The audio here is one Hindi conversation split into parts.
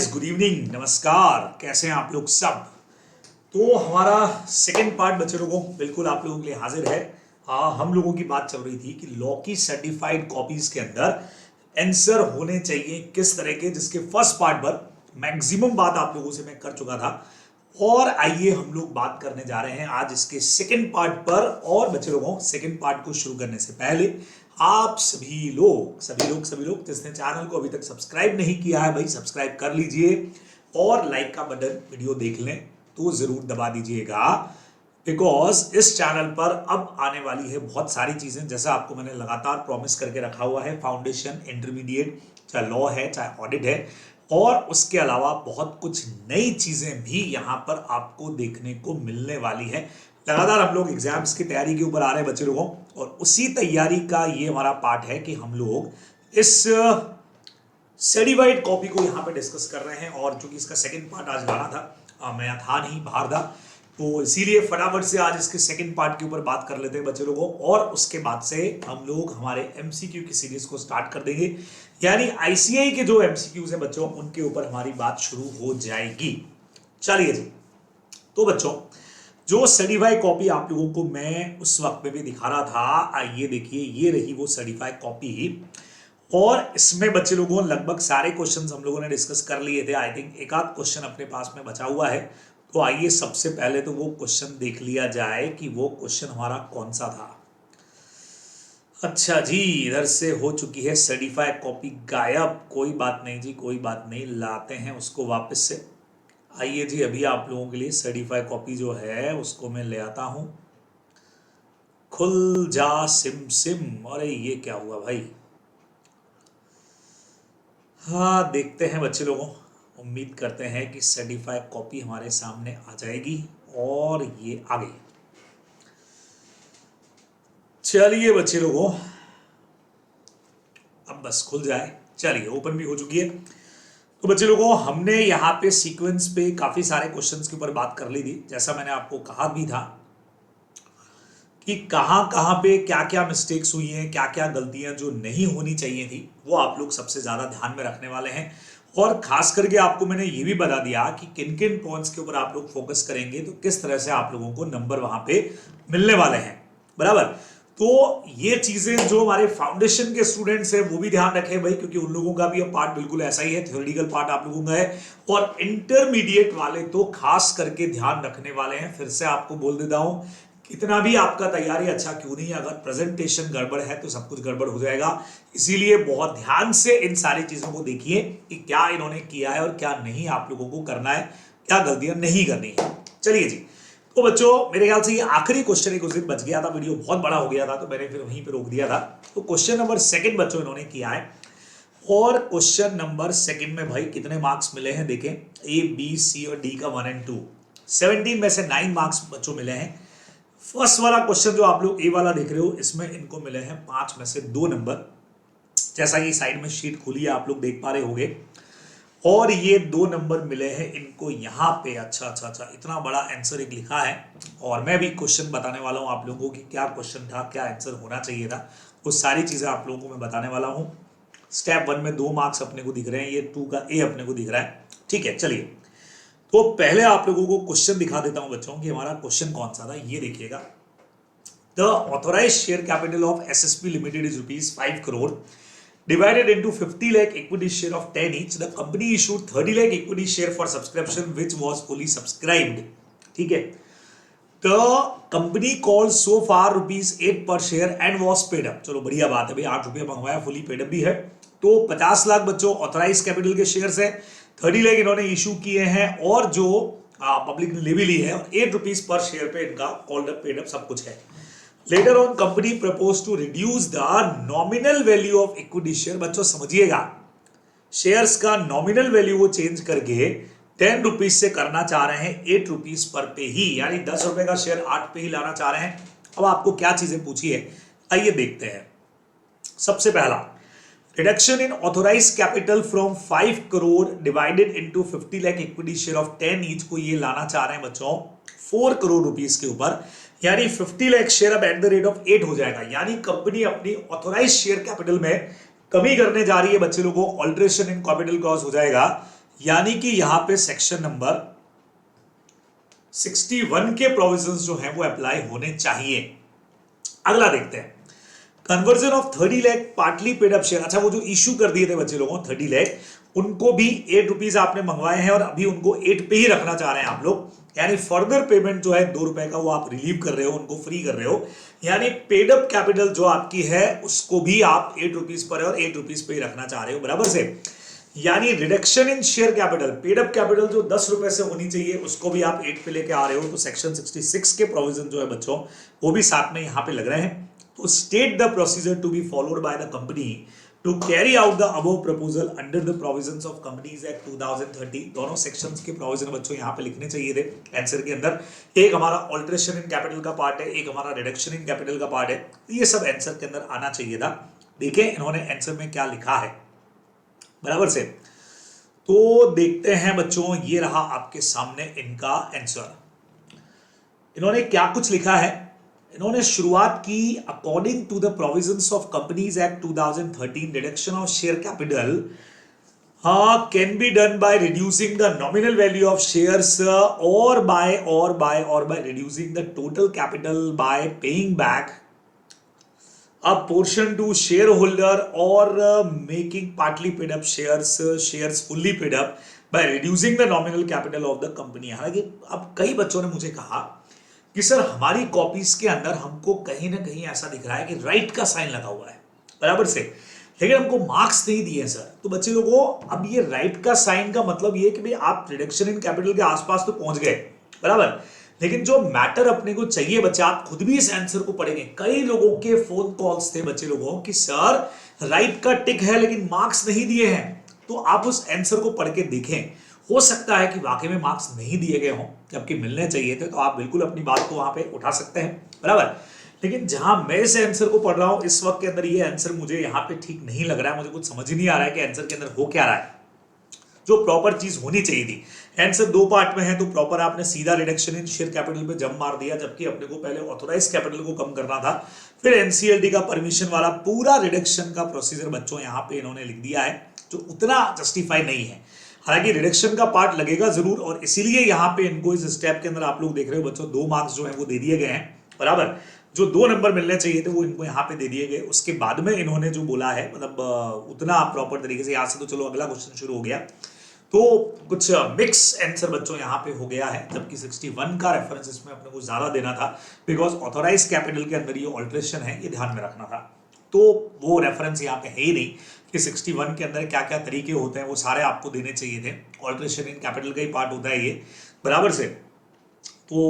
गुड इवनिंग, नमस्कार। कैसे हैं आप लोग सब। तो हमारा सेकंड पार्ट बच्चे लोगों बिल्कुल आप लोगों के लिए हाजिर है। हम लोगों की बात चल रही थी कि लॉ की सर्टिफाइड कॉपीज के अंदर आंसर होने चाहिए किस तरह के, जिसके फर्स्ट पार्ट पर मैक्सिमम बात आप लोगों से मैं कर चुका था। और आइए हम लोग बात करने जा रहे हैं आज इसके सेकंड पार्ट पर। और बच्चे लोगों सेकंड पार्ट को शुरू करने से पहले आप सभी लोग जिसने चैनल को अभी तक सब्सक्राइब नहीं किया है, भाई सब्सक्राइब कर लीजिए और लाइक का बटन वीडियो देख लें तो जरूर दबा दीजिएगा, बिकॉज इस चैनल पर अब आने वाली है बहुत सारी चीजें। जैसा आपको मैंने लगातार प्रॉमिस करके रखा हुआ है, फाउंडेशन, इंटरमीडिएट, चाहे लॉ है चाहे ऑडिट है, और उसके अलावा बहुत कुछ नई चीजें भी यहां पर आपको देखने को मिलने वाली है। लगातार हम लोग एग्जाम्स की तैयारी के ऊपर आ रहे हैं बच्चे लोगों, और उसी तैयारी का ये हमारा पार्ट है कि हम लोग इस सर्टिफाइड कॉपी को यहाँ पे डिस्कस कर रहे हैं। और चूंकि इसका सेकंड पार्ट आज लाना था, मैं था नहीं, बाहर था, तो इसीलिए फटाफट से आज इसके सेकंड पार्ट के ऊपर बात कर लेते हैं बच्चे लोगों। और उसके बाद से हम लोग हमारे एमसीक्यू की सीरीज को स्टार्ट कर देंगे, यानी आईसीआई के जो एमसीक्यूज हैं बच्चों, उनके ऊपर हमारी बात शुरू हो जाएगी। चलिए जी, तो बच्चों जो सर्टिफाइड कॉपी आप लोगों को मैं उस वक्त में भी दिखा रहा था, आइए देखिए, ये रही वो सर्टिफाइड कॉपी। और इसमें बच्चे लोगों लगभग सारे क्वेश्चंस हम लोगों ने डिस्कस कर लिए थे। आई थिंक एक आध क्वेश्चन अपने पास में बचा हुआ है, तो आइए सबसे पहले तो वो क्वेश्चन देख लिया जाए कि वो क्वेश्चन हमारा कौन सा था। अच्छा जी, इधर से हो चुकी है सर्टिफाइड कॉपी गायब। कोई बात नहीं जी, कोई बात नहीं, लाते हैं उसको वापस से। आइए जी, अभी आप लोगों के लिए सर्टिफाइड कॉपी जो है उसको मैं ले आता हूं। खुल जा सिम सिम। अरे ये क्या हुआ भाई। हाँ, देखते हैं बच्चे लोगों, उम्मीद करते हैं कि सर्टिफाइड कॉपी हमारे सामने आ जाएगी। और ये आ गई। चलिए बच्चे लोगों, अब बस खुल जाए। चलिए, ओपन भी हो चुकी है। तो बच्चे लोगों, हमने यहाँ पे सीक्वेंस पे काफी सारे क्वेश्चंस के ऊपर बात कर ली थी। जैसा मैंने आपको कहा भी था कि कहां कहां पे क्या क्या मिस्टेक्स हुई हैं, क्या क्या गलतियां जो नहीं होनी चाहिए थी, वो आप लोग सबसे ज्यादा ध्यान में रखने वाले हैं। और खास करके आपको मैंने ये भी बता दिया कि किन किन पॉइंट्स के ऊपर आप लोग फोकस करेंगे तो किस तरह से आप लोगों को नंबर वहां पे मिलने वाले हैं, बराबर। तो ये चीजें जो हमारे फाउंडेशन के स्टूडेंट्स हैं वो भी ध्यान रखें भाई, क्योंकि उन लोगों का भी अब पार्ट बिल्कुल ऐसा ही है, थ्योरेटिकल पार्ट आप लोगों का है। और इंटरमीडिएट वाले तो खास करके ध्यान रखने वाले हैं। फिर से आपको बोल देता हूं, कितना भी आपका तैयारी अच्छा क्यों नहीं है, अगर प्रेजेंटेशन गड़बड़ है तो सब कुछ गड़बड़ हो जाएगा। इसीलिए बहुत ध्यान से इन सारी चीजों को देखिए कि क्या इन्होंने किया है और क्या नहीं आप लोगों को करना है, क्या गलतियां नहीं करनी है। चलिए जी, तो बच्चों मेरे ख्याल से ये आखिरी क्वेश्चन एक उस दिन बच गया था, वीडियो बहुत बड़ा हो गया था तो मैंने फिर वहीं पे रोक दिया था। तो क्वेश्चन नंबर सेकंड बच्चों इन्होंने किया है। और क्वेश्चन नंबर सेकंड में भाई कितने मार्क्स मिले हैं देखें, ए बी सी और डी का 1 और 2, 17 में से 9 मार्क्स बच्चों मिले हैं। फर्स्ट वाला क्वेश्चन जो आप लोग ए वाला देख रहे हो, इसमें इनको मिले हैं 5 में से 2 नंबर। जैसा कि साइड में शीट खुली है आप लोग देख पा रहे होंगे। और ये 2 नंबर मिले हैं इनको यहाँ पे। अच्छा, इतना बड़ा आंसर एक लिखा है। और मैं भी क्वेश्चन बताने वाला हूँ आप लोगों को कि क्या क्वेश्चन था, क्या आंसर होना चाहिए था, वो सारी चीजें आप लोगों को मैं बताने वाला हूँ। स्टेप 1 में 2 मार्क्स अपने को दिख रहे हैं, ये 2 का ए अपने को दिख रहा है। ठीक है, चलिए, तो पहले आप लोगों को क्वेश्चन दिखा देता हूं बच्चों कि हमारा क्वेश्चन कौन सा था। ये देखिएगा, the authorized share capital of SSP limited is ₹5 crore divided into 50 lakh equity share of 10 each. The company issued 30 lakh equity share for subscription which was fully subscribed. ठीक है, the company called so far ₹8 per share and was paid up. चलो बढ़िया बात है भाई, ₹8 मंगवाया, फुली पेड अप भी है। तो 50 लाख बच्चों ऑथराइज कैपिटल के शेयर्स है, 30 लाख इन्होंने इशू किए हैं, और जो पब्लिक ने ले भी ली है, और ₹8 पर शेयर पे इनका कॉल्ड अप, पेड अप सब कुछ है। Letter on company propose to reduce the nominal value of equity share. बच्चों समझिएगा, शेयर्स का नॉमिनल वैल्यू वो चेंज करके ₹10 से करना चाह रहे हैं ₹8 पर पे ही, यानी ₹10 का शेयर 8 पे ही लाना चाह रहे हैं। अब आपको क्या चीजें पूछी है, आइए देखते हैं। सबसे पहला, reduction in authorize capital from 5 crore divided into 50 lakh equity share of 10 each को ये लाना चाह रहे हैं बच्चों 4 करोड़ रुपीस के ऊपर, यानी 50 लाख शेयर अब एट द रेट ऑफ 8 हो जाएगा। यानी कंपनी अपनी ऑथोराइज शेयर कैपिटल में कमी करने जा रही है बच्चे लोगों, ऑल्टरेशन इन कैपिटल क्लॉज हो जाएगा। यानी कि यहां पे सेक्शन नंबर 61 के प्रोविजंस जो हैं वो अप्लाई होने चाहिए। अगला देखते हैं, conversion of 30 lakh partly paid up share. अच्छा, वो जो इश्यू कर दिए थे बच्चे लोगों 30 लाख, उनको भी 8 रुपीज आपने मंगवाए हैं और अभी उनको 8 पे ही रखना चाह रहे हैं आप लोग, यानी फर्दर पेमेंट जो है 2 रुपए का वो आप रिलीव कर रहे हो, उनको फ्री कर रहे हो, यानी पेड अप कैपिटल जो आपकी है उसको भी आप 8 रुपीज पर और 8 रुपीज पे ही रखना चाह रहे हो, बराबर से। यानी reduction in share capital, paid up capital जो 10 रुपए से होनी चाहिए उसको भी आप 8 पे लेके आ रहे हो, तो सेक्शन 66 के प्रोविजन जो है बच्चों वो भी साथ में यहां पे लग रहे हैं। तो state the procedure to be followed by the company to carry out the above proposal under the provisions of companies act 2030। दोनों सेक्शंस के प्रोविजन बच्चों यहां पे लिखने चाहिए थे आंसर के अंदर। एक हमारा ऑल्टरेशन इन कैपिटल का पार्ट है, एक हमारा रिडक्शन इन कैपिटल का पार्ट है, ये सब आंसर के अंदर आना चाहिए था। देखें इन्होंने आंसर में क्या लिखा है, बराबर से। तो देखते हैं बच्चों, ये रहा आपके सामने इनका आंसर। इन्होंने क्या कुछ लिखा है, इन्होंने शुरुआत की, according to the provisions of companies act 2013 reduction of share capital can be done by reducing the nominal value of shares और by reducing the total capital by paying back a portion to shareholder or making partly paid up shares fully paid up by reducing the nominal capital of the company। हालांकि अब कई बच्चों ने मुझे कहा कि सर हमारी कॉपीज के अंदर हमको कहीं ना कहीं ऐसा दिख रहा है कि राइट का साइन लगा हुआ है, बराबर से, लेकिन हमको मार्क्स नहीं दिए सर। तो बच्चे लोगों, अब ये राइट का साइन का मतलब ये कि भाई आप रिडक्शन इन कैपिटल के आसपास तो पहुंच गए, बराबर, लेकिन जो मैटर अपने को चाहिए बच्चे, आप खुद भी इस आंसर को पढ़ेंगे। कई लोगों के फोन कॉल्स थे बच्चे लोगों कि सर राइट का टिक है लेकिन मार्क्स नहीं दिए हैं। तो आप उस आंसर को पढ़ के देखें, हो सकता है कि वाकई में मार्क्स नहीं दिए गए हों जबकि मिलने चाहिए थे, तो आप बिल्कुल अपनी बात को वहां पे उठा सकते हैं, बराबर। लेकिन जहां मैं इस आंसर को पढ़ रहा हूं इस वक्त के अंदर, ये आंसर मुझे यहाँ पे ठीक नहीं लग रहा है, मुझे कुछ समझ ही नहीं आ रहा है कि आंसर के अंदर हो क्या रहा है, जो प्रॉपर चीज होनी चाहिए थी। आंसर 2 पार्ट में है, तो प्रॉपर आपने सीधा रिडक्शन इन शेयर कैपिटल पे जंप मार दिया, जबकि अपने को पहले ऑथोराइज कैपिटल को कम करना था, फिर एनसीएलटी का परमिशन वाला पूरा रिडक्शन का प्रोसीजर बच्चों यहाँ पे इन्होंने लिख दिया है, जो उतना जस्टिफाई नहीं है। हालांकि रिडक्शन का पार्ट लगेगा जरूर, और इसीलिए यहाँ पे इनको इस स्टेप के अंदर आप लोग देख रहे हो बच्चों 2 मार्क्स जो है वो दे दिए गए हैं, बराबर। जो 2 नंबर मिलने चाहिए थे वो इनको यहाँ पे दे दिए गए। उसके बाद में इन्होंने जो बोला है, मतलब उतना प्रॉपर तरीके से, यहाँ से तो चलो अगला क्वेश्चन शुरू हो गया, तो कुछ मिक्स आंसर बच्चों यहाँ पे हो गया है, जबकि 61 का रेफरेंस इसमें अपने को ज्यादा देना था, बिकॉज ऑथोराइज कैपिटल के अंदर ये ऑल्ट्रेशन है, ये ध्यान में रखना था। तो वो रेफरेंस यहाँ पे है ही नहीं कि 61 के अंदर क्या क्या तरीके होते हैं, वो सारे आपको देने चाहिए थे। ऑल्ट्रेशन इन कैपिटल का ही पार्ट होता है ये, बराबर से। तो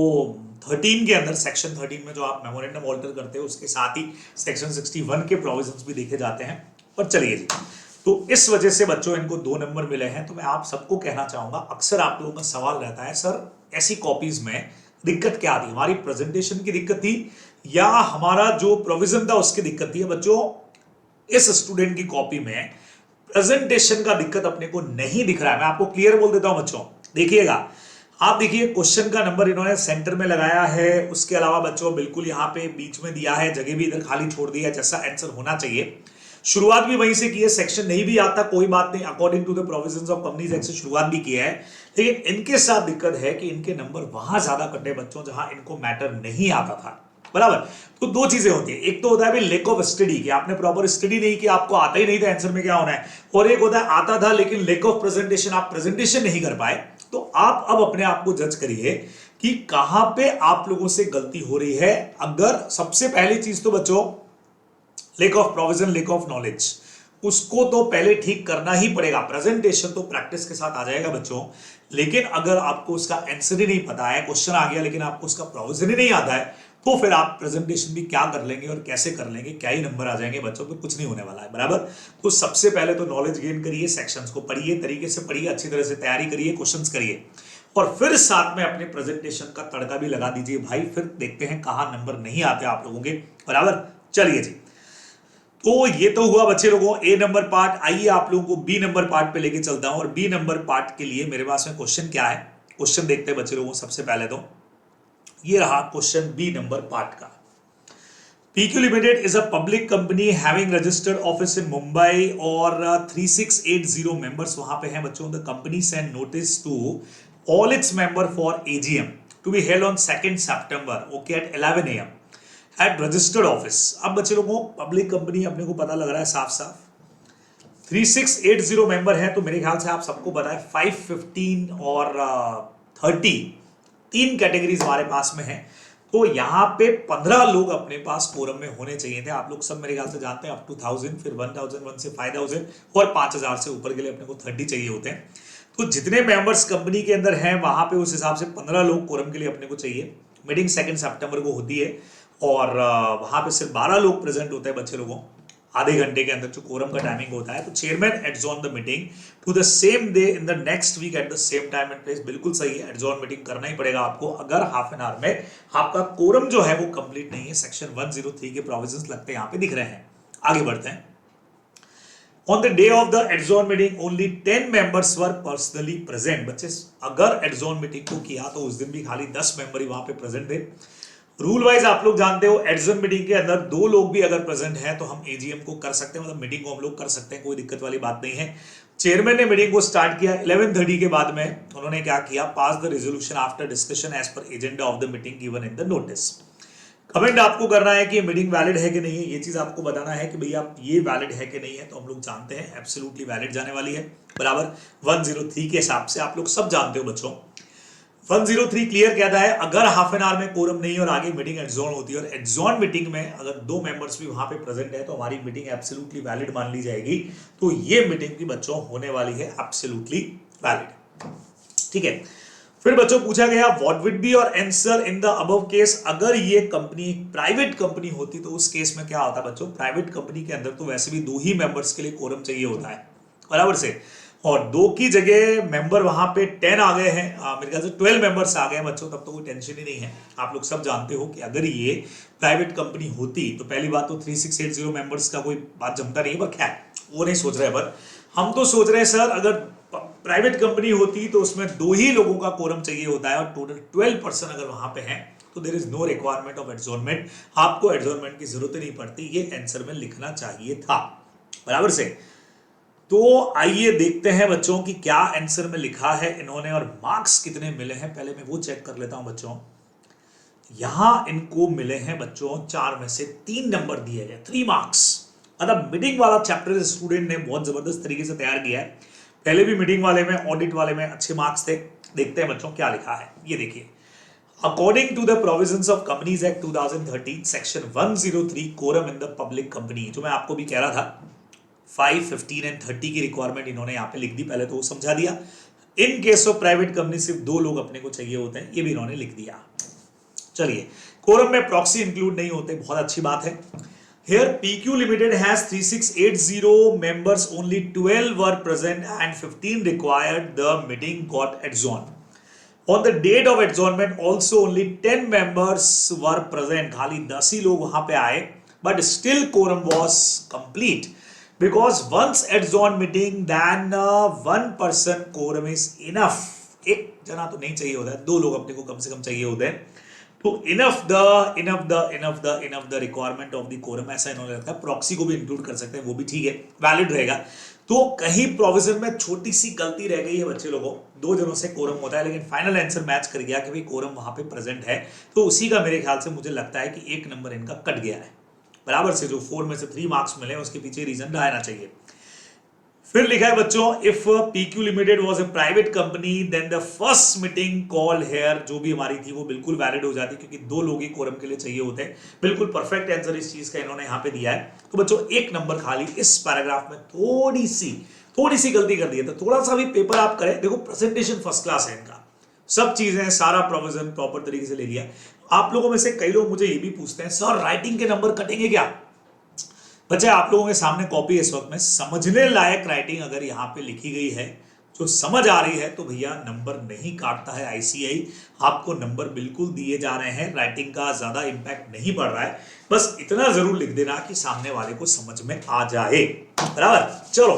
13 के अंदर, सेक्शन 13 में जो आप मेमोरेंडम ऑल्टर करते हो उसके साथ ही सेक्शन 61 के प्रोविजंस भी देखे जाते हैं। पर चलिए जी, तो इस वजह से बच्चों इनको 2 नंबर मिले हैं। तो मैं आप सबको कहना चाहूंगा, अक्सर आप लोगों का सवाल रहता है सर ऐसी कॉपीज में दिक्कत क्या थी, हमारी प्रेजेंटेशन की दिक्कत थी या हमारा जो प्रोविजन था उसकी दिक्कत थी। बच्चों इस स्टूडेंट की कॉपी में प्रेजेंटेशन का दिक्कत अपने को नहीं दिख रहा है, मैं आपको क्लियर बोल देता हूं बच्चों। देखिएगा, आप देखिए क्वेश्चन का नंबर इन्होंने सेंटर में लगाया है, उसके अलावा बच्चों बिल्कुल यहाँ पे बीच में दिया है, जगह भी इधर खाली छोड़ दी है जैसा आंसर होना चाहिए। शुरुआत भी वहीं से की है, सेक्शन नहीं भी आता कोई बात नहीं, according to the provisions of companies act से शुरुआत भी किया है, लेकिन इनके साथ दिक्कत है कि इनके नंबर वहां ज्यादा कटे बच्चों जहां इनको मैटर नहीं आता था, बराबर। तो 2 चीजें होती है, एक तो होता है लेक ऑफ स्टडी, कि आपने प्रॉपर स्टडी नहीं की, आपको आता ही नहीं था आंसर में क्या होना है, और एक होता है आता था लेकिन लेक ऑफ प्रेजेंटेशन, आप प्रेजेंटेशन नहीं कर पाए। तो आप अब अपने आप को जज करिए कि कहां पे आप लोगों से गलती हो रही है। अगर सबसे पहली चीज तो बच्चों lake of provision, lake of knowledge, उसको तो पहले ठीक करना ही पड़ेगा। प्रेजेंटेशन तो प्रैक्टिस के साथ आ जाएगा बच्चों, लेकिन अगर आपको उसका आंसर ही नहीं पता है, क्वेश्चन आ गया लेकिन आपको उसका प्रोविजन ही नहीं आता है, तो फिर आप प्रेजेंटेशन भी क्या कर लेंगे और कैसे कर लेंगे, क्या ही नंबर आ जाएंगे बच्चों, तो कुछ नहीं होने वाला है, बराबर। तो सबसे पहले तो नॉलेज गेन करिए, सेक्शंस को पढ़िए, तरीके से पढ़िए, अच्छी तरह से तैयारी करिए, क्वेश्चंस करिए, और फिर साथ में अपने प्रेजेंटेशन का तड़का भी लगा दीजिए भाई। फिर देखते हैं कहां नंबर नहीं आते आप लोगों के, बराबर। चलिए जी, तो ये तो हुआ बच्चे लोगों ए नंबर पार्ट। आइए आप लोगों को बी नंबर पार्ट पे लेके चलता हूं, और बी नंबर पार्ट के लिए मेरे पास में क्वेश्चन क्या है, क्वेश्चन देखते हैं बच्चे लोगों। सबसे पहले तो ये रहा क्वेश्चन बी नंबर पार्ट का। PQ Limited is a public company having registered office in Mumbai और 3680 members वहां पे हैं बच्चों. The company sent notice to all its member for AGM to be held on 2nd September, okay, at 11 AM at registered office. अब बच्चे लोगों पब्लिक कंपनी अपने को पता लग रहा है साफ साफ 3680 मेंबर है, तो मेरे ख्याल से आप सबको पता है 515 और 30 तीन कैटेगरीज हमारे पास में है. तो यहाँ पे 15 लोग अपने पास कोरम में होने चाहिए थे. आप लोग सब मेरे ख्याल से जानते हैं अप टू 1000, फिर 1001 से 5000 और 5000 से ऊपर के लिए अपने को 30 चाहिए होते हैं. तो जितने मेंबर्स कंपनी के अंदर हैं वहां पे उस हिसाब से 15 लोग कोरम के लिए अपने को चाहिए. मीटिंग 2 सितंबर को होती है और वहां पे सिर्फ 12 लोग प्रेजेंट होते हैं बच्चे लोगों आधे घंटे के अंदर जो कोरम का टाइमिंग होता है. तो chairman adjourn the meeting to the same day in the next week at the same time and place. बिल्कुल सही है, एडजॉर्न मीटिंग करना ही पड़ेगा आपको अगर हाफ एन आवर में आपका कोरम जो है वो कंप्लीट नहीं है. सेक्शन 103 के प्रोविजंस लगते हैं यहाँ पे दिख रहे हैं. आगे बढ़ते हैं. On the day of the adjourn meeting, only 10 members were personally present. बच्चे अगर adjourn meeting को किया तो उस दिन भी खाली 10 मेंबर ही वहां पे प्रेजेंट थे. रूल वाइज आप लोग जानते हो एडजॉर्न मीटिंग के अंदर 2 लोग भी अगर प्रेजेंट हैं तो हम एजीएम को कर सकते हैं, मतलब मीटिंग को हम लोग कर सकते हैं, कोई दिक्कत वाली बात नहीं है. चेयरमैन ने मीटिंग को स्टार्ट किया 11:30 के बाद में. उन्होंने क्या किया, pass the resolution after discussion as per agenda of the meeting given in the notice. Comment आपको करना है कि ये मीटिंग वैलिड है कि नहीं है, ये चीज आपको बताना है कि भैया ये वैलिड है कि नहीं है. तो हम लोग जानते हैं एब्सोल्युटली वैलिड जाने वाली है बराबर 103 के हिसाब से. आप लोग सब जानते हो बच्चों 103 क्लियर कहता है अगर हाफ एन आवर में कोरम नहीं और आगे मीटिंग एडजॉर्न होती है और एडजॉर्न मीटिंग में अगर 2 मेंबर्स भी वहां पे प्रेजेंट है तो हमारी मीटिंग एब्सोल्युटली वैलिड मान ली जाएगी. तो ये मीटिंग भी बच्चों होने वाली है एब्सोल्युटली वैलिड. ठीक है. फिर बच्चों पूछा गया what would be your answer in the above case. अगर ये कंपनी प्राइवेट कंपनी होती तो उस केस में क्या होता बच्चों. प्राइवेट कंपनी के अंदर तो वैसे भी 2 ही मेंबर्स के लिए कोरम चाहिए होता है बराबर से, और 2 की जगह मेंबर वहां पे 10 आ गए हैं, मेरे ख्याल से 12 मेंबर्स आ गए हैं बच्चों. तब तो कोई टेंशन ही नहीं है. आप लोग सब जानते हो कि अगर ये प्राइवेट कंपनी होती तो पहली बात तो 3680 मेंबर्स का कोई बात जमता नहीं, पर खैर वो नहीं सोच रहे. पर हम तो सोच रहे हैं सर अगर प्राइवेट कंपनी होती तो उसमें 2 ही लोगों का कोरम चाहिए होता है और टोटल 12% अगर वहां पे है तो there is no requirement of adjournment. आपको एडजॉर्नमेंट की जरूरत ही नहीं पड़ती, ये आंसर में लिखना चाहिए था बराबर से. तो आइए देखते हैं बच्चों कि क्या आंसर में लिखा है इन्होंने और मार्क्स कितने मिले हैं. पहले मैं वो चेक कर लेता हूं बच्चों. यहां इनको मिले हैं बच्चों 4 में से 3 नंबर दिए गए, 3 मार्क्स. मतलब मीटिंग वाला चैप्टर स्टूडेंट ने बहुत जबरदस्त तरीके से तैयार किया है. पहले भी मीटिंग वाले में ऑडिट वाले में अच्छे मार्क्स थे. देखते हैं बच्चों क्या लिखा है. ये देखिए, according to the provisions of companies act 2013 section 103 quorum in the public company, जो मैं आपको भी कह रहा था 5, 15 एंड 30 की रिक्वायरमेंट इन्होंने यहाँ पे लिख दी. पहले तो वो समझा दिया. In case of private company सिर्फ 2 लोग अपने को चाहिए होते हैं, ये भी इन्होंने लिख दिया. चलिए, कोरम में प्रॉक्सी इंक्लूड नहीं होते, बहुत अच्छी बात है. Here PQ Limited has 3680 members, only 12 were present and 15 required. The meeting got adjourned. On the date of adjournment also only 10 members were present. खाली 10 ही लोग वहां पे आए, but still quorum was complete. Because once adjourned meeting, then 1 person quorum is enough. एक जना तो नहीं चाहिए होता है, 2 लोग अपने को कम से कम चाहिए होते हैं. तो enough the requirement of the quorum, ऐसा इन्होंने रखा है. प्रॉक्सी को भी इंक्लूड कर सकते हैं, वो भी ठीक है, वैलिड रहेगा. तो कहीं प्रोविजन में छोटी सी गलती रह गई है बच्चे लोगों. 2 जनों से कोरम होता है, लेकिन फाइनल आंसर मैच कर गया कि भाई कोरम वहां पे प्रेजेंट है. तो उसी का मेरे ख्याल से मुझे लगता है कि 1 नंबर इनका कट गया है बराबर से. जो 4 में से 3 मार्क्स मिले उसके पीछे रीजन रहना चाहिए. फिर लिखा है बच्चों, if PQ limited was a private company then the first meeting call here, जो भी हमारी थी वो बिल्कुल वैलिड हो जाती, क्योंकि 2 लोग ही कोरम के लिए चाहिए होते हैं. बिल्कुल परफेक्ट आंसर इस चीज का इन्होंने यहाँ पे दिया है. तो बच्चों 1 नंबर खाली इस पैराग्राफ में थोड़ी सी गलती कर दी है. तो थोड़ा सा भी पेपर आप करें. देखो प्रेजेंटेशन फर्स्ट क्लास है इनका, सब चीजें सारा प्रोविजन प्रॉपर तरीके से ले लिया. आप लोगों में से कई लोग मुझे ये भी पूछते हैं सर राइटिंग के नंबर कटेंगे क्या. बच्चे आप लोगों के सामने कॉपी इस वक्त में समझने लायक राइटिंग अगर यहाँ पे लिखी गई है जो समझ आ रही है तो भैया नंबर नहीं काटता है आईसीआई. आपको नंबर बिल्कुल दिए जा रहे हैं, राइटिंग का ज्यादा इंपैक्ट नहीं पड़ रहा है. बस इतना जरूर लिख देना कि सामने वाले को समझ में आ जाए बराबर. चलो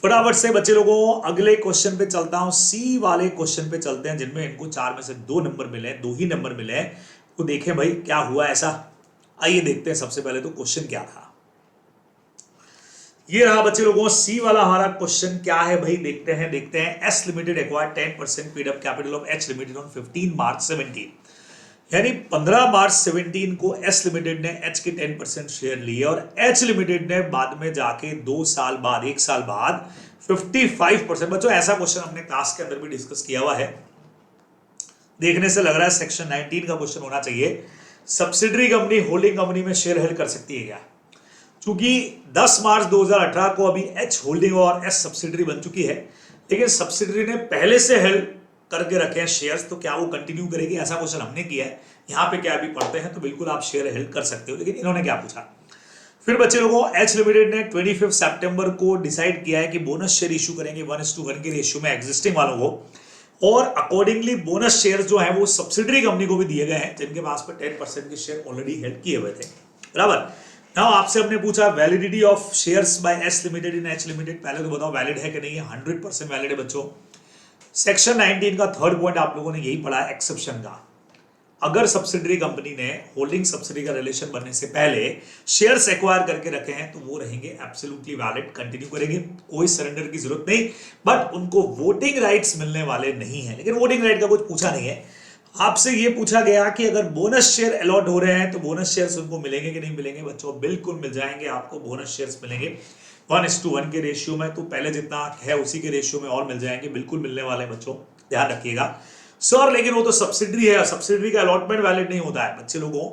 फटाफट से बच्चे लोगों अगले क्वेश्चन पे चलता हूं. सी वाले क्वेश्चन पे चलते हैं जिनमें इनको 4 में से 2 नंबर मिले, 2 ही नंबर मिले. तो देखें भाई क्या हुआ ऐसा. आइए देखते हैं सबसे पहले तो क्वेश्चन क्या था। ये रहा बच्चे लोगों सी वाला हमारा क्वेश्चन। क्या है भाई, देखते हैं। S limited acquired 10% paid up capital of H limited on 15 मार्च 17, यानी 15 मार्च 17 को एस लिमिटेड ने एच के 10% शेयर लिए और एच लिमिटेड ने बाद में जाके 1 साल बाद 55%। बच्चों ऐसा क्वेश्चन हमने क्लास के अंदर भी डिस्कस किया हुआ है, देखने से लग रहा है सेक्शन 19 का क्वेश्चन होना चाहिए। सब्सिडरी कंपनी होल्डिंग कंपनी में शेयर हेल्ड कर सकती है क्या? क्योंकि 10 मार्च 2018 को अभी एच होल्डिंग और एस सब्सिडरी बन चुकी है, लेकिन सब्सिडरी ने पहले से हेल्ड करके रखे हैं शेयर्स, तो क्या वो कंटिन्यू करेगी? ऐसा क्वेश्चन हमने किया है। यहाँ पे क्या अभी पढ़ते हैं तो बिल्कुल आप शेयर हेल्ड कर सकते हो, लेकिन इन्होंने क्या पूछा। फिर बच्चे लोगों एच लिमिटेड ने 25 सितंबर को डिसाइड किया है कि बोनस शेयर इशू करेंगे 1:1 के रेशियो में एग्जिस्टिंग वालों को, और अकॉर्डिंगली बोनस शेयर जो है वो सब्सिडरी कंपनी को भी दिए गए हैं जिनके पास पे 10% के शेयर ऑलरेडी हेल्ड किए हुए थे, बराबर। नाउ आपसे हमने पूछा validity of shares by S limited in H limited. पहले तो बताओ वैलिड है कि नहीं है? 100% वैलिड है बच्चों। सेक्शन 19 का थर्ड पॉइंट आप लोगों ने यही पढ़ा है, एक्सेप्शन का। अगर सब्सिडरी कंपनी ने होल्डिंग सब्सिडरी का रिलेशन बनने से पहले शेयर्स एक्वायर करके रखे हैं तो वो रहेंगे एब्सोल्युटली वैलिड, कंटिन्यू करेंगे, कोई सरेंडर की जरूरत नहीं। बट उनको वोटिंग राइट्स मिलने वाले नहीं है, लेकिन वोटिंग राइट का कुछ पूछा नहीं है। आपसे ये पूछा गया कि अगर बोनस शेयर अलॉट हो रहे हैं तो बोनस शेयर्स उनको मिलेंगे कि नहीं मिलेंगे? बच्चों बिल्कुल मिल जाएंगे, आपको बोनस शेयर्स मिलेंगे 1:1 के रेशियो में, तो पहले जितना है उसी के रेशियो में और मिल जाएंगे, बिल्कुल मिलने वाले हैं बच्चों, ध्यान रखिएगा। सर लेकिन वो तो सब्सिडरी है, सब्सिडरी का अलॉटमेंट वैलिड नहीं होता है। बच्चे लोगों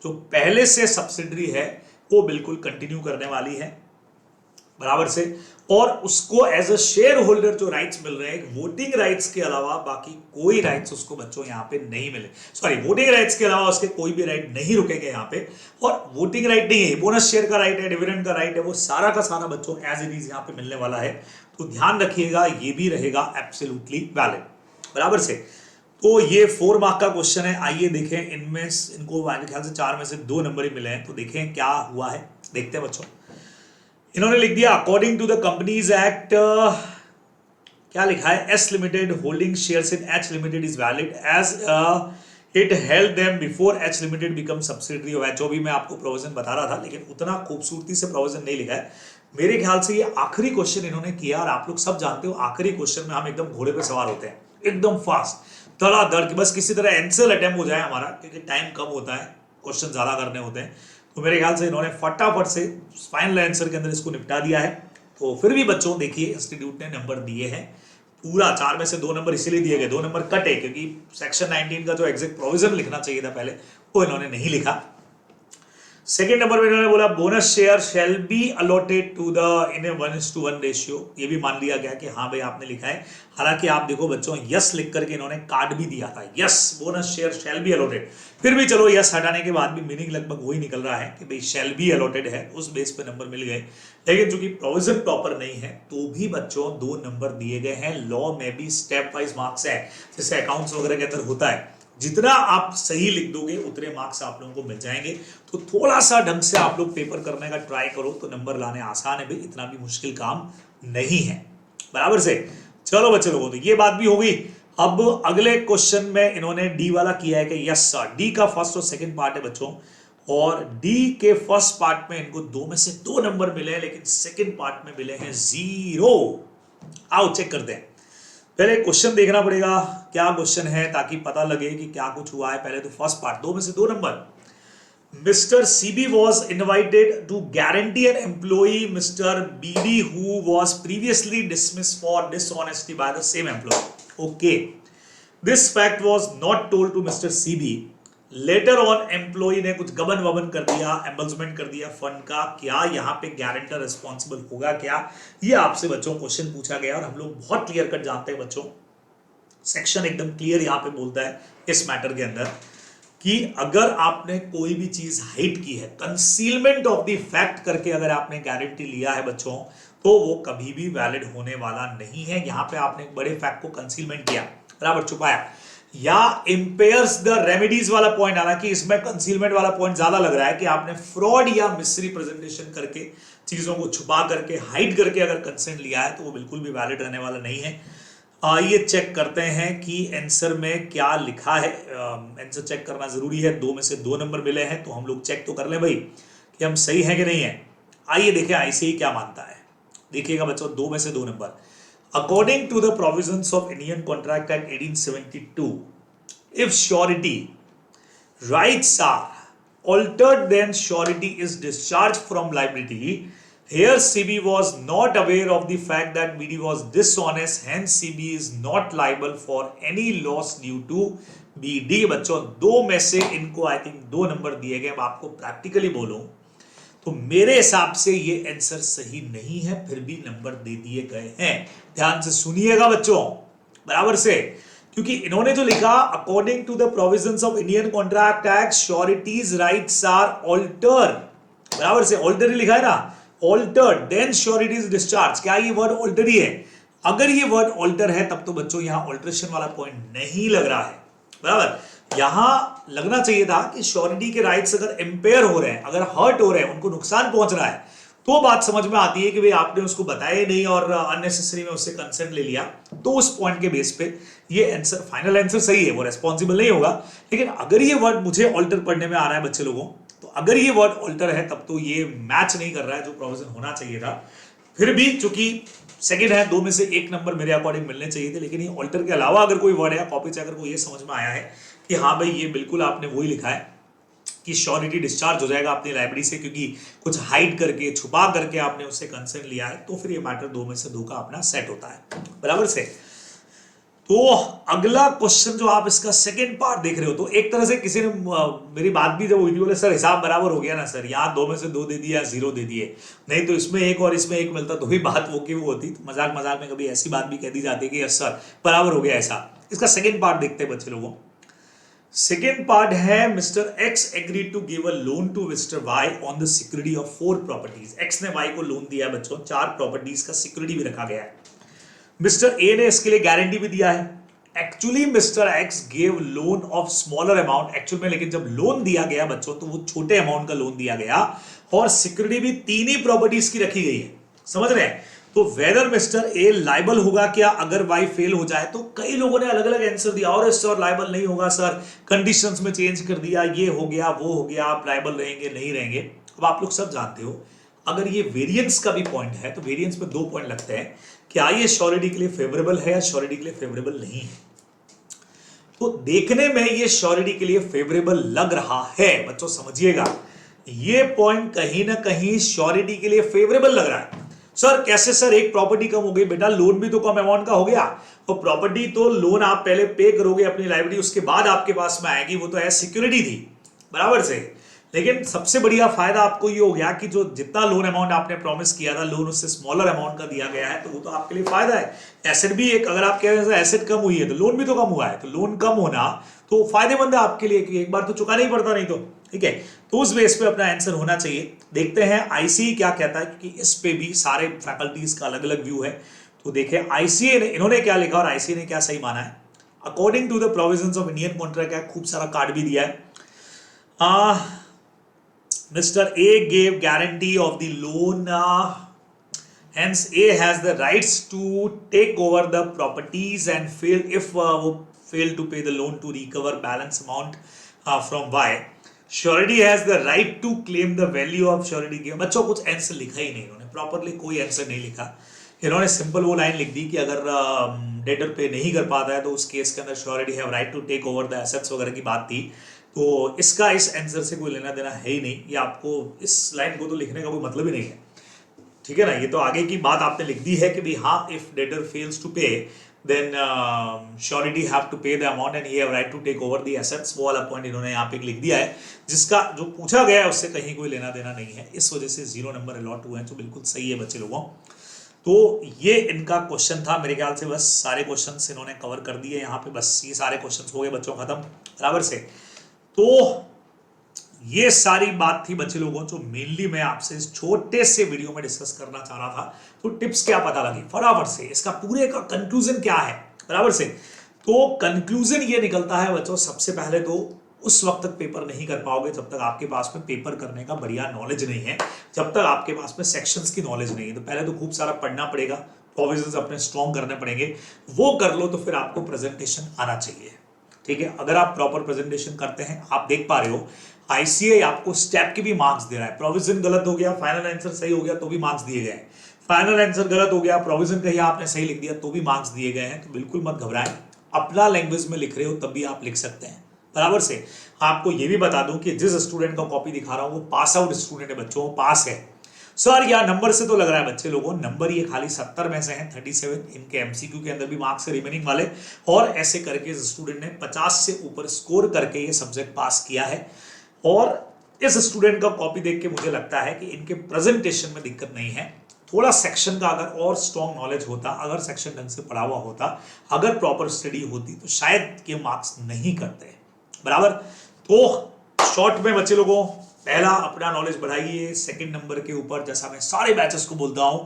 जो पहले से सब्सिडरी है वो बिल्कुल कंटिन्यू करने वाली है, बराबर से, और उसको एज अ शेयर होल्डर जो राइट्स मिल रहे हैं वोटिंग राइट्स के अलावा बाकी कोई राइट्स उसको बच्चों यहाँ पे नहीं मिले। सॉरी, वोटिंग राइट्स के अलावा उसके कोई भी राइट नहीं रुकेंगे यहाँ पे। और वोटिंग राइट नहीं है, बोनस शेयर का राइट है, डिविडेंड का राइट है, वो सारा का सारा बच्चों एज इट इज यहाँ पे मिलने वाला है। तो ध्यान रखिएगा, ये भी रहेगा एब्सोल्युटली वैलिड, बराबर से। तो ये 4 मार्क का क्वेश्चन है। आइए देखें, इनमें इनको मेरे ख्याल से 4 में से 2 नंबर ही मिले हैं, तो देखें क्या हुआ है, देखते हैं बच्चों। इन्होंने लिख दिया according to the companies act, क्या लिखा है, S limited holding shares in H limited is valid as it held them before H limited become subsidiary of H. जो भी मैं आपको प्रोविजन बता रहा था, लेकिन उतना खूबसूरती से प्रोविजन नहीं लिखा है। मेरे ख्याल से ये आखिरी क्वेश्चन इन्होंने किया, और आप लोग सब जानते हो आखिरी क्वेश्चन में हम एकदम घोड़े पे सवार होते हैं, एकदम फास्ट धड़ाधड़, बस किसी तरह आंसर अटेम्प्ट हो जाए हमारा, क्योंकि टाइम कम होता है, क्वेश्चन ज्यादा करने होते हैं। तो मेरे ख्याल से इन्होंने फटाफट से फाइनल आंसर के अंदर इसको निपटा दिया है। तो फिर भी बच्चों देखिए, इंस्टीट्यूट ने नंबर दिए हैं पूरा, 4 में से 2 नंबर इसीलिए दिए गए, 2 नंबर कटे क्योंकि सेक्शन 19 का जो एग्जैक्ट प्रोविजन लिखना चाहिए था पहले, वो इन्होंने नहीं लिखा। सेकेंड नंबर में इन्होंने बोला bonus share shall be allotted to the in a 1:1 ratio. ये भी मान लिया गया कि हाँ भाई आपने लिखा है। हालांकि आप देखो बच्चों, यस लिख करके इन्होंने कार्ड भी दिया था, yes bonus share shall be allotted. फिर भी चलो यस हटाने के बाद भी मीनिंग लगभग वही निकल रहा है कि भाई शैल बी अलॉटेड है, उस बेस पे नंबर मिल गए। लेकिन चूंकि प्रोविजन प्रॉपर नहीं है तो भी बच्चों 2 नंबर दिए गए हैं। लॉ में भी स्टेप वाइज मार्क्स है, जैसे अकाउंट्स वगैरह के अंदर होता है, जितना आप सही लिख दोगे उतने मार्क्स आप लोगों को मिल जाएंगे। तो थोड़ा सा ढंग से आप लोग पेपर करने का ट्राई करो तो नंबर लाने आसान है भाई, इतना भी मुश्किल काम नहीं है, बराबर से। चलो बच्चे लोगों, तो ये बात भी हो गई। अब अगले क्वेश्चन में इन्होंने डी वाला किया है कि यस सर, डी का फर्स्ट और सेकंड पार्ट है बच्चों, और डी के फर्स्ट पार्ट में इनको 2 में से 2 नंबर मिले हैं, लेकिन सेकंड पार्ट में मिले हैं 0। आओ चेक करते हैं। पहले क्वेश्चन देखना पड़ेगा क्या क्वेश्चन है, ताकि पता लगे कि क्या कुछ हुआ है। पहले तो फर्स्ट पार्ट, 2 में से 2 number. Mr. CB was invited to guarantee an employee, Mr. BD, who was previously dismissed for dishonesty by the same employee. Okay. This fact was not told to Mr. CB. Later on, employee ने कुछ गबन वबन कर दिया, एम्बल्समेंट कर दिया फंड का। क्या यहाँ पे गारंटर रिस्पॉन्सिबल होगा क्या? ये आपसे बच्चों क्वेश्चन पूछा गया, और हम लोग बहुत क्लियर कट जानते हैं बच्चों, सेक्शन एकदम क्लियर यहाँ पे बोलता है इस मैटर के अंदर कि अगर आपने कोई भी चीज हाइड की है, कंसीलमेंट ऑफ द फैक्ट करके अगर आपने गारंटी लिया है बच्चों, तो वो कभी भी वैलिड होने वाला नहीं है। यहाँ पे आपने एक बड़े फैक्ट को कंसीलमेंट किया, बराबर छुपाया, या इंपेयर्स द रेमेडीज वाला पॉइंट। हालांकि इसमें कंसीलमेंट वाला पॉइंट ज्यादा लग रहा है कि आपने फ्रॉड या मिसरिप्रेजेंटेशन करके चीजों को छुपा करके हाइड करके अगर कंसेंट लिया है तो वो बिल्कुल भी वैलिड रहने वाला नहीं है। आइए चेक करते हैं कि आंसर में क्या लिखा है। आंसर चेक करना जरूरी है, 2 में से 2 नंबर मिले हैं तो हम लोग चेक तो कर ले भाई कि हम सही हैं कि नहीं है। आइए देखें आईसीआई क्या मानता है। देखिएगा बच्चों, 2 में से 2 number. According to the provisions of Indian contract act 1872, if surety rights are altered then surety is discharged from liability. Here CB was not aware of the fact that BD was dishonest, hence CB is not liable for any loss due to BD। बच्चों 2 में से इनको आई थिंक 2 नंबर दिए गए। अब आपको प्रैक्टिकली बोलूं तो मेरे हिसाब से ये आंसर सही नहीं है, फिर भी नंबर दे दिए गए हैं। ध्यान से सुनिएगा बच्चों बराबर से, क्योंकि इन्होंने जो लिखा according to the provisions of Indian contract act sureties rights are alter, बराबर से ऑल्टर ही लिखा है ना, ऑल्टर्ड देन श्योरिटीज डिस्चार्ज। क्या ये वर्ड ऑल्टर ही है? अगर ये वर्ड ऑल्टर है तब तो बच्चों यहां ऑल्टरेशन वाला पॉइंट नहीं लग रहा है, बराबर। यहां लगना चाहिए था कि श्योरिटी के राइट्स अगर इंपेयर हो रहे हैं, अगर हर्ट हो रहे हैं, उनको नुकसान पहुंच रहा है, तो बात समझ में आती है कि भाई आपने उसको बताया नहीं और अननेसेसरी में उससे कंसेंट ले लिया, तो उस पॉइंट के बेस पे ये आंसर फाइनल आंसर सही है, वो रेस्पॉन्सिबल नहीं होगा। लेकिन अगर ये वर्ड मुझे ऑल्टर पढ़ने में आ रहा है बच्चे लोगों, तो अगर ये वर्ड ऑल्टर है तब तो ये मैच नहीं कर रहा है जो प्रोविजन होना चाहिए था। फिर भी चूंकि सेकंड है, 2 में से 1 नंबर मेरे अकॉर्डिंग मिलने चाहिए थे। लेकिन ये ऑल्टर के अलावा अगर कोई वर्ड है कॉपी से, अगर को ये समझ में आया है कि हाँ भाई ये बिल्कुल आपने वही लिखा है कि श्योरिटी डिस्चार्ज हो जाएगा अपनी लाइब्रेरी से क्योंकि कुछ हाइड करके छुपा करके आपने उससे कंसेंट लिया है, तो फिर ये मैटर 2 में से 2 का अपना सेट होता है, बराबर से। तो अगला क्वेश्चन जो आप इसका सेकंड पार्ट देख रहे हो, तो एक तरह से किसी ने मेरी बात भी जब हुई थी, बोले सर हिसाब बराबर हो गया ना सर, यहाँ 2 में से 2 दे दिया, 0 दे दिए, नहीं तो इसमें 1 और इसमें 1 मिलता तो भी बात वो की वो होती। तो मजाक मजाक में कभी ऐसी बात भी कह दी जाती है कि यस सर बराबर हो गया ऐसा। इसका सेकेंड पार्ट देखते हैं बच्चे लोगों। सेकेंड पार्ट है mister X agree to give a loan to mister Y on the security of 4 properties. X ने वाई को लोन दिया है बच्चों, 4 प्रॉपर्टीज का सिक्योरिटी भी रखा गया है। मिस्टर ए ने इसके लिए गारंटी भी दिया है। Actually mister x gave loan of smaller amount, actual में लेकिन जब लोन दिया गया बच्चों तो वो छोटे अमाउंट का लोन दिया गया और सिक्योरिटी भी 3 ही प्रॉपर्टीज की रखी गई है, समझ रहे हैं। तो वेदर मिस्टर ए लाइबल होगा क्या अगर वाई फेल हो जाए? तो कई लोगों ने अलग अलग आंसर दिया, और सर लाइबल नहीं होगा सर, कंडीशंस में चेंज कर दिया, ये हो गया वो हो गया, आप लाइबल रहेंगे नहीं रहेंगे। अब आप लोग सब जानते हो अगर ये वेरिएंस का भी पॉइंट है तो वेरिएंस में 2 पॉइंट लगते हैं, क्या ये श्योरिटी के लिए फेवरेबल है या श्योरिटी के लिए फेवरेबल नहीं है। तो देखने में ये श्योरिटी के लिए फेवरेबल लग रहा है बच्चों, समझिएगा ये पॉइंट कहीं ना कहीं श्योरिटी के लिए फेवरेबल लग रहा है। सर कैसे सर, एक प्रॉपर्टी कम हो गई, बेटा लोन भी तो कम अमाउंट का हो गया। तो प्रॉपर्टी तो लोन आप पहले पे करोगे अपनी लाइब्रेरी, उसके बाद आपके पास में आएगी, वो तो एज सिक्योरिटी थी, बराबर से। लेकिन सबसे बढ़िया फायदा आपको ये हो गया कि जो जितना लोन अमाउंट आपने प्रॉमिस किया था, लोन उससे स्मॉलर अमाउंट का दिया गया है, तो वो तो आपके लिए फायदा है। एसेट भी एक, अगर आप कह रहे हैं एसेट कम हुई है तो लोन भी तो कम हुआ है, तो लोन कम होना तो फायदेमंद है आपके लिए कि एक बार तो चुकाना ही पड़ता नहीं तो, ठीक है। तो उस बेस पे अपना आंसर होना चाहिए। देखते हैं आईसीए क्या कहता है, क्योंकि इस पे भी सारे फैकल्टीज का अलग अलग व्यू है। तो देखें आईसीए ने इन्होंने क्या लिखा और आईसीए ने क्या सही माना है। According to the provisions of Indian contract act, खूब सारा कार्ड भी दिया है। Mr. A gave guarantee of the loan, hence A has the rights to take over the properties and fail to pay the loan to recover balance amount from Y. Surety has the right to claim the value of surety given। बच्चों कुछ आंसर लिखा ही नहीं इन्होंने, प्रॉपरली कोई आंसर नहीं लिखा। इन्होंने सिंपल वो लाइन लिख दी कि अगर डेटर पे नहीं कर पाता है तो उस केस के अंदर surety have right to take over the assets वगैरह की बात थी। तो इसका इस आंसर से कोई लेना देना है ही नहीं, ये आपको इस लाइन को तो लिखने का कोई मतलब ही नहीं है, ठीक है ना। ये तो आगे की बात आपने लिख दी है कि भाई हाँ, if debtor fails to pay then surety have to pay the amount and he have right to take over the assets. वो वाला पॉइंट इन्होंने यहाँ पे लिख दिया है, जिसका जो पूछा गया है उससे कहीं कोई लेना देना नहीं है, इस वजह से 0 नंबर अलॉट हुए हैं, जो बिल्कुल सही है बच्चे लोगों। तो ये इनका क्वेश्चन था, मेरे ख्याल से बस सारे क्वेश्चंस इन्होंने कवर कर दिए यहाँ पे, बस ये सारे क्वेश्चंस हो गए बच्चों खत्म, बराबर से। तो ये सारी बात थी बच्चे लोगों जो मेनली मैं आपसे इस छोटे से वीडियो में डिस्कस करना चाह रहा था। तो टिप्स क्या पता लगी फटाफट से, इसका पूरे का कंक्लूजन क्या है, बराबर से। तो कंक्लूजन ये निकलता है बच्चों, सबसे पहले तो उस वक्त तक पेपर नहीं कर पाओगे जब तक आपके पास में पेपर करने का बढ़िया नॉलेज नहीं है, जब तक आपके पास में सेक्शंस की नॉलेज नहीं है। तो पहले तो खूब सारा पढ़ना पड़ेगा, प्रोविजंस अपने स्ट्रॉन्ग करने पड़ेंगे, वो कर लो तो फिर आपको प्रेजेंटेशन आना चाहिए। ठीक है, अगर आप प्रॉपर प्रेजेंटेशन करते हैं, आप देख पा रहे हो आईसीए आपको स्टेप के भी मार्क्स दे रहा है। प्रोविजन गलत हो गया, फाइनल आंसर सही हो गया तो भी मार्क्स दिए गए हैं। फाइनल आंसर गलत हो गया, प्रोविजन कहीं आपने सही लिख दिया तो भी मार्क्स दिए गए हैं। तो बिल्कुल मत घबराएं, अपना लैंग्वेज में लिख रहे हो तब भी आप लिख सकते हैं बराबर से। आपको ये भी बता दूं कि जिस स्टूडेंट का कॉपी दिखा रहा हूं वो पास आउट स्टूडेंट है बच्चों, पास है। सर यार नंबर से तो लग रहा है बच्चे लोगों, नंबर ये खाली 70 में से हैं, 37 इनके एमसीक्यू के अंदर भी मार्क्स है रिमेनिंग वाले, और ऐसे करके इस स्टूडेंट ने 50 से ऊपर स्कोर करके ये सब्जेक्ट पास किया है। और इस स्टूडेंट का कॉपी देख के मुझे लगता है कि इनके प्रेजेंटेशन में दिक्कत नहीं है। थोड़ा सेक्शन का अगर और स्ट्रॉन्ग नॉलेज होता, अगर सेक्शन ढंग से पढ़ा हुआ होता, अगर प्रॉपर स्टडी होती तो शायद ये मार्क्स नहीं करते बराबर। तो शॉर्ट में बच्चे लोगों, पहला अपना नॉलेज बढ़ाइए। सेकंड नंबर के ऊपर जैसा मैं सारे बैचेस को बोलता हूं,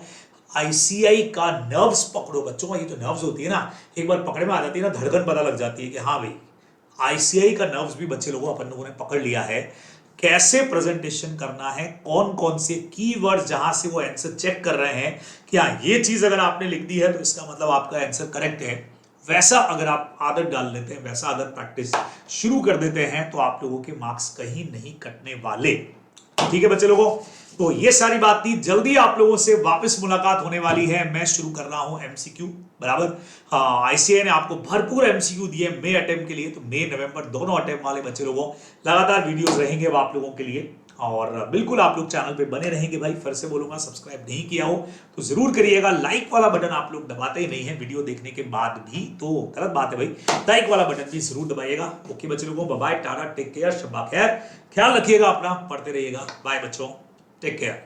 आईसीआई का नर्व्स पकड़ो बच्चों। ये जो नर्व्स होती है ना, एक बार पकड़े में आ जाती है ना, धड़कन पता लग जाती है कि हाँ भाई आईसीआई का नर्व्स भी बच्चे लोगों अपन लोगों ने पकड़ लिया है। कैसे प्रेजेंटेशन करना है, कौन कौन से कीवर्ड जहां से वो आंसर चेक कर रहे हैं कि हाँ ये चीज अगर आपने लिख दी है तो इसका मतलब आपका आंसर करेक्ट है। वैसा अगर आप आदत डाल लेते हैं, वैसा अगर प्रैक्टिस शुरू कर देते हैं तो आप लोगों के मार्क्स कहीं नहीं कटने वाले। ठीक है बच्चे लोगों, तो ये सारी बात थी। जल्दी आप लोगों से वापस मुलाकात होने वाली है। मैं शुरू कर रहा हूं एमसीक्यू बराबर। हाँ, आईसीए ने आपको भरपूर एमसीक्यू दिए मई अटेम्प्ट के लिए, तो मई नवंबर दोनों अटेम्प्ट वाले बच्चे लोगों लगातार वीडियोस रहेंगे वो आप लोगों के लिए। और बिल्कुल आप लोग चैनल पे बने रहेंगे भाई। फिर से बोलूंगा, सब्सक्राइब नहीं किया हो तो जरूर करिएगा। लाइक वाला बटन आप लोग दबाते ही नहीं है वीडियो देखने के बाद भी, तो गलत बात है भाई। लाइक वाला बटन भी जरूर दबाइएगा। ओके बच्चे लोगों, bye bye, tata, take care, शब्बा खैर, ख्याल रखिएगा अपना, पढ़ते रहिएगा। बाय बच्चों, टेक केयर।